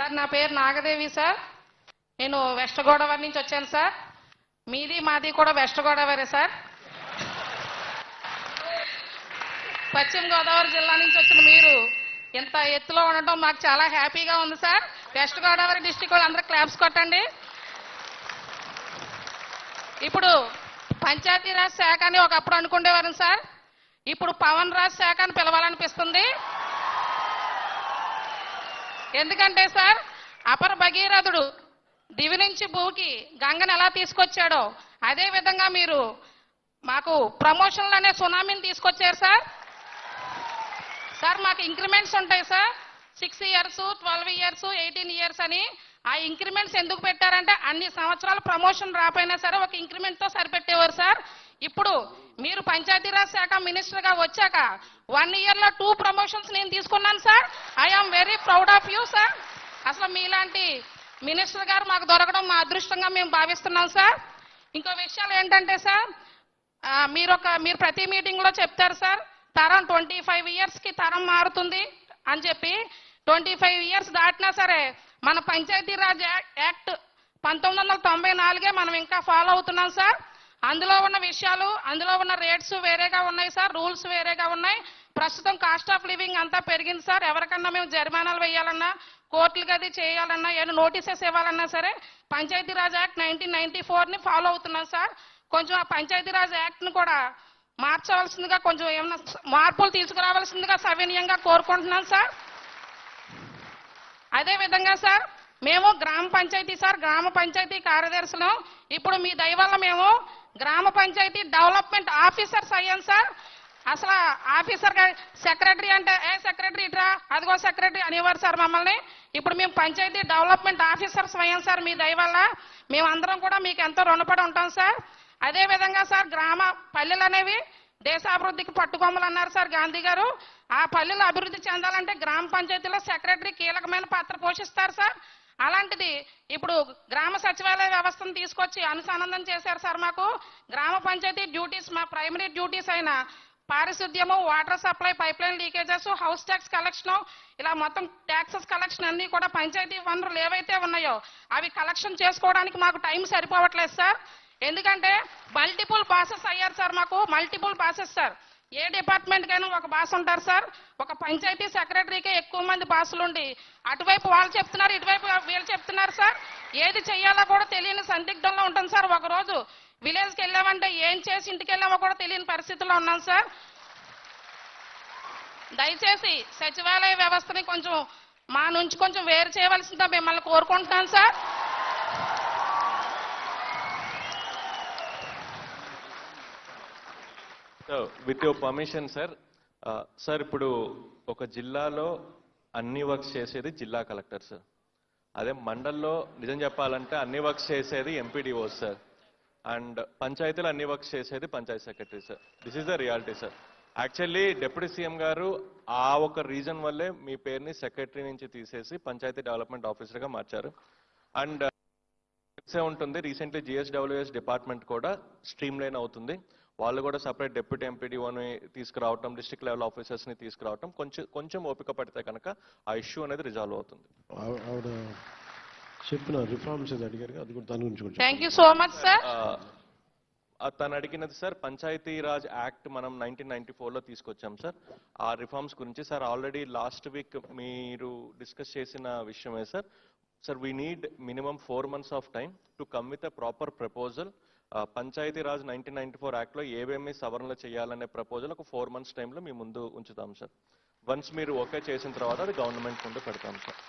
Sir నా పేరు Nagadevi sir. నేను వెస్ట్ గోదావరి నుంచి వచ్చాను సార్. మీది మాది కూడా వెస్ట్ గోదావరి సార్. పశ్చిమ గోదావరి జిల్లా నుంచి వచ్చిన మీరు ఇంత ఎత్తులో ఉండటం మాకు చాలా హ్యాపీగా ఉంది సార్. వెస్ట్ గోదావరి డిస్టిక్ వాళ్ళు అందరూ క్లాప్స్ కొట్టండి. ఇప్పుడు పంచాయతీరాజ్ శాఖ అని ఒకప్పుడు అనుకునేవారు సార్. ఇప్పుడు పవన్ రాజ్ శాఖ అని పిలవాలనిపిస్తుంది. ఎందుకంటే సార్ అపర భగీరథుడు దివి నుంచి భూకి గంగను ఎలా తీసుకొచ్చాడో అదే విధంగా మీరు మాకు ప్రమోషన్లు అనే సునామీని తీసుకొచ్చారు సార్. సార్ మాకు ఇంక్రిమెంట్స్ ఉంటాయి సార్. 6 years, 12 years, 18 years అని. ఆ ఇంక్రిమెంట్స్ ఎందుకు పెట్టారంటే అన్ని సంవత్సరాలు ప్రమోషన్ రాపోయినా సరే ఒక ఇంక్రిమెంట్ తో సరిపెట్టేవారు సార్. ఇప్పుడు మీరు పంచాయతీరాజ్ శాఖ మినిస్టర్ గా వచ్చాక 1 year లో 2 promotions నేను తీసుకున్నాను sir. I'm very proud of you sir. అసలు మీలాంటి మినిస్టర్ గారు మాకు దొరకడం మా అదృష్టంగా మేము భావిస్తున్నాం సార్. ఇంకో విషయాలు ఏంటంటే సార్ మీరు ప్రతి మీటింగ్ లో చెప్తారు సార్ తరం 25 years కి తరం మారుతుంది అని చెప్పి. 25 years దాటినా సరే మన పంచాయతీరాజ్ యాక్ట్ 1994 మనం ఇంకా ఫాలో అవుతున్నాం సార్. అందులో ఉన్న విషయాలు అందులో ఉన్న రేట్స్ వేరేగా ఉన్నాయి సార్. రూల్స్ వేరేగా ఉన్నాయి. ప్రస్తుతం కాస్ట్ ఆఫ్ లివింగ్ అంతా పెరిగింది సార్. ఎవరికన్నా మేము జరిమానాలు వేయాలన్నా కోర్టులకు అది చేయాలన్నా ఏమైనా నోటీసెస్ ఇవ్వాలన్నా సరే పంచాయతీరాజ్ యాక్ట్ 1994ని ఫాలో అవుతున్నాం సార్. కొంచెం ఆ పంచాయతీరాజ్ యాక్ట్ ను కూడా మార్చవలసిందిగా కొంచెం ఏమైనా మార్పులు తీసుకురావాల్సిందిగా సవినయంగా కోరుకుంటున్నాం సార్. అదే విధంగా సార్ మేము గ్రామ పంచాయతీ సార్ గ్రామ పంచాయతీ కార్యదర్శులు. ఇప్పుడు మీ దయ వల్ల మేము గ్రామ పంచాయతీ డెవలప్మెంట్ ఆఫీసర్స్ అయ్యాం సార్. అసలు ఆఫీసర్ సెక్రటరీ అంటే సెక్రటరీ ఇట్రా అదిగో సెక్రటరీ అనేవారు సార్ మమ్మల్ని. ఇప్పుడు మేము పంచాయతీ డెవలప్మెంట్ ఆఫీసర్స్ అయ్యాం సార్ మీ దయ వల్ల. మేమందరం కూడా మీకు ఎంతో రుణపడి ఉంటాం సార్. అదే విధంగా సార్ గ్రామ పల్లెలు అనేవి దేశాభివృద్ధికి పట్టుకొమ్మలు అన్నారు సార్ గాంధీ గారు. ఆ పల్లెలు అభివృద్ధి చెందాలంటే గ్రామ పంచాయతీలో సెక్రటరీ కీలకమైన పాత్ర పోషిస్తారు సార్. అలాంటిది ఇప్పుడు గ్రామ సచివాలయ వ్యవస్థను తీసుకొచ్చి అనుసంధానం చేశారు సార్. మాకు గ్రామ పంచాయతీ డ్యూటీస్ మా ప్రైమరీ డ్యూటీస్ అయిన పారిశుద్ధ్యము, water supply, pipe line leakages, house tax collection, ఇలా మొత్తం ట్యాక్సెస్ కలెక్షన్ అన్ని కూడా పంచాయతీ వనరులు ఏవైతే ఉన్నాయో అవి కలెక్షన్ చేసుకోవడానికి మాకు టైం సరిపోవట్లేదు సార్. ఎందుకంటే మల్టిపుల్ బాసెస్ అయ్యారు సార్. మాకు మల్టిపుల్ బాసెస్ సార్. ఏ డిపార్ట్మెంట్ కైనా ఒక బాస్ ఉంటారు సార్. ఒక పంచాయతీ సెక్రటరీకే ఎక్కువ మంది బాసులు ఉండి అటువైపు వాళ్ళు చెప్తున్నారు ఇటువైపు వీళ్ళు చెప్తున్నారు సార్. ఏది చెయ్యాలో కూడా తెలియని సందిగ్ధంలో ఉంటుంది సార్. ఒక రోజు విలేజ్కి వెళ్ళామంటే ఏం చేసి ఇంటికి వెళ్ళామో కూడా తెలియని పరిస్థితుల్లో ఉన్నాం సార్. దయచేసి సచివాలయ వ్యవస్థని కొంచెం మా నుంచి కొంచెం వేరు చేయవలసిందిగా మిమ్మల్ని కోరుకుంటున్నాను sir. With your permission sir. Sir ఇప్పుడు ఒక జిల్లాలో అన్ని వర్క్స్ చేసేది జిల్లా కలెక్టర్ సార్. అదే మండల్లో నిజం చెప్పాలంటే అన్ని వర్క్స్ చేసేది ఎంపీడీఓ సార్. అండ్ పంచాయతీలో అన్ని వర్క్స్ చేసేది Panchayat secretary sir. This is the reality sir. Actually deputy CM గారు ఆ ఒక రీజన్ వల్లే మీ పేరుని సెక్రటరీ నుంచి తీసేసి పంచాయతీ డెవలప్మెంట్ ఆఫీసర్గా మార్చారు. అండ్ ఉంటుంది రీసెంట్లీ జిఎస్డబ్ల్యూఎస్ డిపార్ట్మెంట్ కూడా స్ట్రీమ్ లైన్ అవుతుంది. వాళ్ళు కూడా సపరేట్ డిప్యూటీ ఎంపీడీఓని తీసుకురావటం, డిస్ట్రిక్ట్ లెవెల్ ఆఫీసర్స్ ని తీసుకురావటం కొంచెం ఓపిక పడితే కనుక ఆ ఇష్యూ అనేది రిజాల్వ్ అవుతుంది. చెప్పిన రిఫార్మ్స్ అడిగారు అది కూడా దాని గురించి. Thank you so much sir. తను అడిగినది సార్ పంచాయతీరాజ్ యాక్ట్ మనం 1994లో తీసుకొచ్చాం సార్. ఆ రిఫార్మ్స్ గురించి సార్ ఆల్రెడీ లాస్ట్ వీక్ మీరు డిస్కస్ చేసిన విషయమే sir. Sir we need minimum 4 months of time to come with a proper proposal. Panchayati Raj 1994 యాక్ట్లో ఏమేమి సవరణలు చేయాలనే ప్రపోజల్ ఒక 4 months టైంలో మీ ముందు ఉంచుతాం సార్. వన్స్ మీరు ఓకే చేసిన తర్వాత అది గవర్నమెంట్ ముందు పెడతాం సార్.